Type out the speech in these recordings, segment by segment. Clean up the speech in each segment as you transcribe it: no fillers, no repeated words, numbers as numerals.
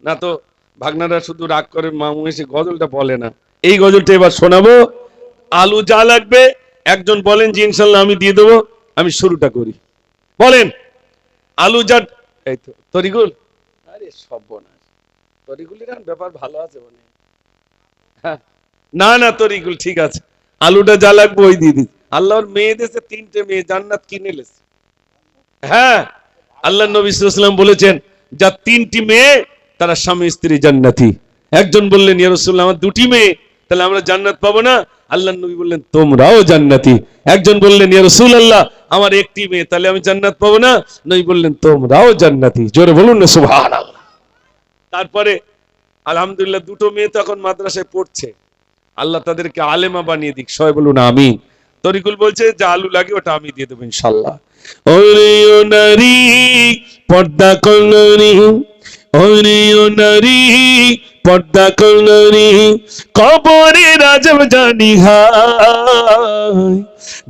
না তো ভাগনারা শুধু রাগ করে, মামু এসে গজলটা বলে না। এই গজলটা এবার শোনাবো। আলু যা লাগবে একজন বলেন যে ইনশাল্লাহ আমি দিয়ে দেবো। আমি শুরুটা করি, বলেন আলু যা। এই তো তরিকুল, আরে সর্বনাশ, তরিকুলের এখন ব্যাপার ভালো আছে মানে। হ্যাঁ, না না তরিকুল ঠিক আছে, আলুটা যা লাগবে ওই দিয়ে দিচ্ছি। আল্লাহর মেয়ে দেশে 3টে মেয়ে জান্নাত কিনে লেছে। হ্যাঁ, আল্লাহ নবী সাল্লাল্লাহু আলাইহি ওয়াসাল্লাম বলেছেন যার 3টি মেয়ে তারা স্বামী স্ত্রী জান্নাতি। একজন বললেন ইয়া রাসূলুল্লাহ আমার 2টি মেয়ে, তাহলে আমরা জান্নাত পাবো না? আল্লাহ নবী বললেন তোমরাও জান্নাতি। একজন বললেন ইয়া রাসূলুল্লাহ আমার 1টি মেয়ে, তাহলে আমি জান্নাত পাবো না? নবী বললেন তোমরাও জান্নাতি। জোরে বলুন না সুবহানাল্লাহ। তারপরে আলহামদুলিল্লাহ 2টো মেয়ে তো এখন মাদ্রাসায় পড়ছে, আল্লাহ তাদেরকে আলেমা বানিয়ে দিক, সবাই বলুন আমিন। তরিকুল বলছে যা আলু লাগে ওটা আমি দিয়ে দেবো ইনশাল্লাহ। ওরে ও নারী পর্দা করনি, ওরে ও নারী পর্দা করনি, কবরে রাজব জানি হায়,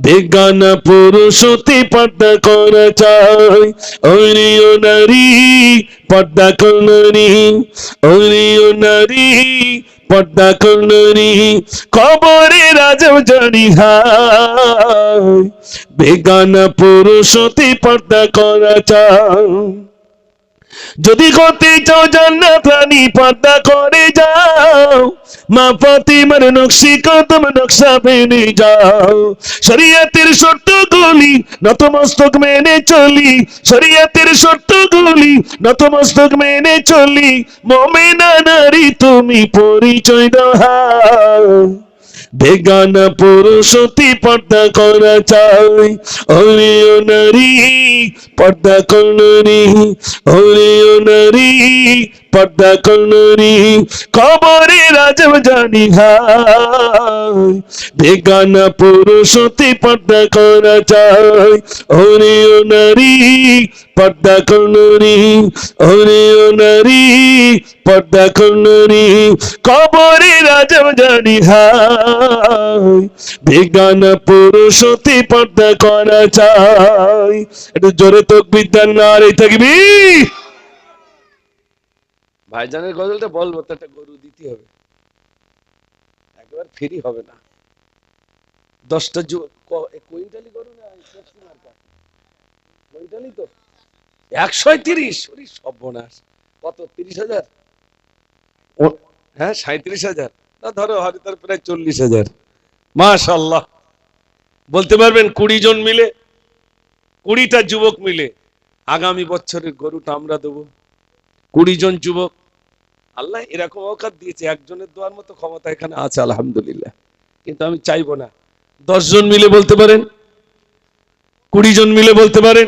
বেগানা পুরুষতে পর্দা করা চাই। ওরে ও নারী পর্দা করনি, ওরে ও নারী পর্দা করনি, কবরে রাজব জানি হায়, বেগানা পুরুষতে পর্দা করা চাই। যদি করতে চাও জান্নাত রানী পর্দা করে যাও, মা ফাতিমার নকশি কদম নকশা মেনে যাও। শরীয়তের শর্তগুলি নতমস্তক মেনে চলি, শরীয়তের শর্তগুলি নতমস্তক মেনে চলি, মুমিনা নারী তুমি পরিচয় দাও, বেগানা পুরুষতি পর্দা করা চাই। ওরে ও নারী পর্দা করনি, ওরে ও নারী পর্দা করনি, কবরে রাজব জানি হায়, বেগানা পুরুষতি পর্দা করা চাই। ওরে ও নারী পর্দা করনি, ওরে ও নারী পর্দা করনি, কবরে রাজব জানি হায়, বেগানা পুরুষতি পর্দা করা চাই। একটু জোরে তাকবীর দেন, নারে তাকবীর। ভাইজানের গজলটা বলবো তো একটা গরু দিতে হবে, একবার ফ্রি হবে না। 10টা কুইন্টালি গরু না কুইন্টালি তো 130। সর্বনাশ, কত 30,000? হ্যাঁ 37,000, না ধরো হয়তো তার প্রায় 40,000। মাশাআল্লাহ। বলতে পারবেন 20 জন মিলে, 20টা যুবক মিলে আগামী বছরের গরুটা আমরা দেবো। 20 জন যুবক, আল্লাহ এরকম অকাত দিয়েছে, একজনের দোয়ার মতো ক্ষমতা এখানে আছে আলহামদুলিল্লাহ। কিন্তু আমি চাইবো না। 10 জন মিলে বলতে পারেন, 20 জন মিলে বলতে পারেন।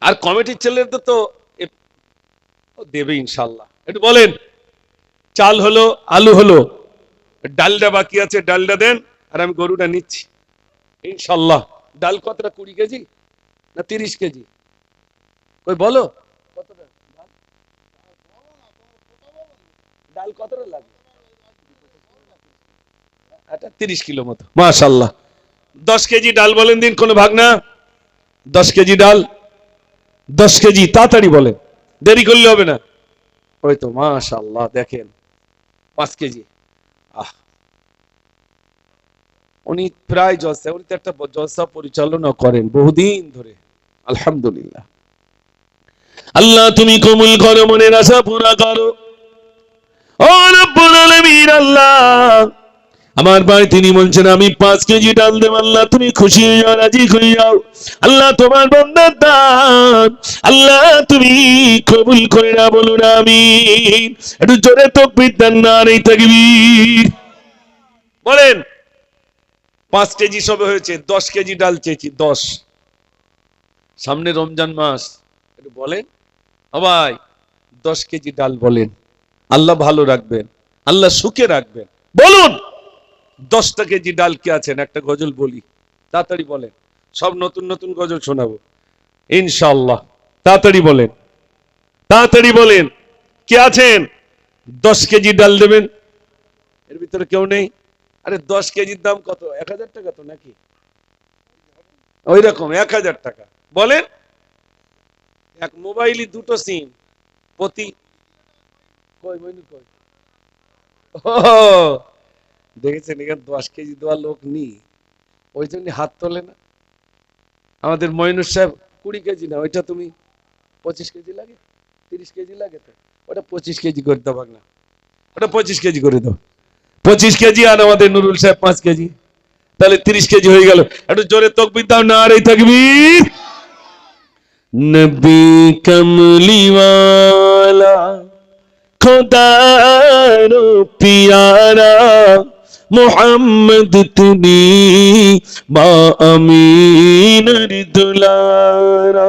আর কমিটির ছেলেদের তো দেবে ইনশাল্লাহ। একটু বলেন চাল হলো, আলু হলো, ডালটা বাকি আছে, ডালটা দেন আর আমি গরুটা নিচ্ছি ইনশাল্লাহ। ডাল কতটা? 20 কেজি না 30 কেজি? ওই বলো কতটা ডাল কতটা লাগবে? এটা 30 কিলো মতো। মাশাআল্লাহ। 10 কেজি ডাল বলেন দিন, কোনো ভাগ না। 10 কেজি ডাল, 10 কেজি, তাড়াতাড়ি বলেন, দেরি করলে হবে না। ওই তো মাশাআল্লাহ, দেখেন 5 কেজি। আহ, উনি প্রায় জলসা, উনি তো একটা জলসা পরিচালনা করেন বহুদিন ধরে আলহামদুলিল্লাহ। আল্লাহ তুমি কবুল করো, মনের আশা পুরা করো। ও রব্বুল আলামিন, আল্লাহ আমার ভাই তিনি বলছেন আমি 5 কেজি ডাল দেব, আল্লাহ তুমি খুশি হয়ে যাও, রাজি হয়ে যাও। আল্লাহ তোমার বান্দার দান আল্লাহ তুমি কবুল করে না, বলুন আমিন। একটু জোরে তাকবীর দেন, নারে তাকবীর। বলেন 5 কেজি সবে হয়েছে, 10 কেজি ডাল চেয়েছি, 10। সামনে রমজান মাস, একটু বলেন সবাই 10 কেজি ডাল বলেন। আল্লাহ ভালো রাখবেন, আল্লাহ সুখে রাখবেন। বলুন 10টা কেজি ডাল কে আছেন? একটা গজল বলি, তাড়াতাড়ি বলেন। সব নতুন নতুন গজল শোনাবো ইনশাআল্লাহ। তাড়াতাড়ি বলেন, তাড়াতাড়ি বলেন কে আছেন 10 কেজি ডাল দেবেন? এর ভিতরে কেউ নেই? আরে 10 কেজির দাম কত? 1000 টাকা তো নাকি? ওই রকম 1000 টাকা। বলেন এক মোবাইলই 2টো সিম, প্রতি কই মইনুল কই? ও দেখেছেন এখানে 10 কেজি দেওয়ার লোক নি, ওই জন্য হাত তোলে না। আমাদের মইনুল সাহেব 20 কেজি না, ওইটা তুমি 25 কেজি লাগে, 30 কেজি লাগে, তো ওটা 25 কেজি করে দাও না, ওটা 25 কেজি করে দাও, 25 কেজি। আর আমাদের নুরুল সাহেব 5 কেজি, তাহলে 30 কেজি হয়ে গেল। একটু জোরে তাকবীর দাও, নারে তাকবীর। নবী কমলি ওয়ালা খোদারো পিয়ারা মোহাম্মদ তুমি মা আমিনার দুলারা।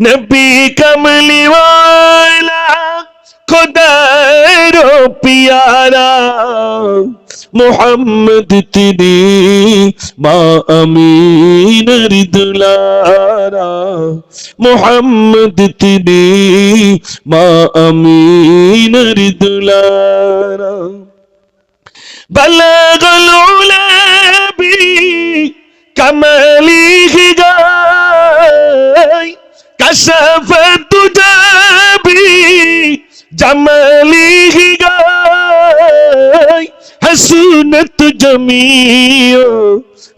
নবী কমলি ওয়ালা খোদারো পিয়ারা মোহাম্মদ তিনি মা আমিনার দুলারা। মোহাম্মদ তিনি মা আমিনার দুলারা। বলগল উলা বি কমলিহি গায় কশফত জাবি জমলিহি গায় हसूनत जमीओ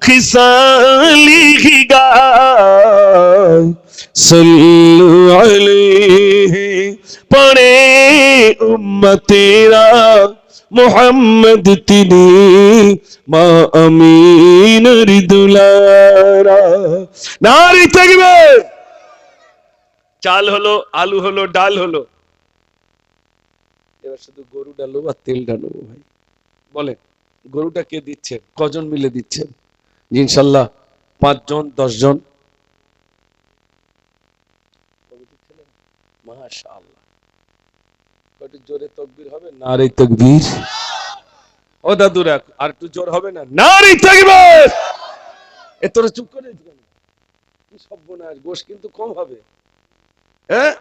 खिसालिही गाय। सल्लु अलैहि पढ़े उम्मतेरा मोहम्मद तिनी मा अमीनर दुलारा। नारे तकबीर। চাল হলো, আলু হলো, ডাল হলো, এবার শুধু গরু ডালো আর তেল ডালো। ভাই বলেন গরুটা কে দিচ্ছেন, কজন মিলে দিচ্ছেন? ইনশাল্লাহ 5 জন 10 জন। মাশাআল্লাহ, কত জোরে তাকবীর হবে, নারে তাকবীর। ও দাদুরা আর একটু জোর হবে না, নারে তাকবীর। এ তোরা চুপ করে কি সর্বনাশ, গোশ কিন্তু কম হবে। হ্যাঁ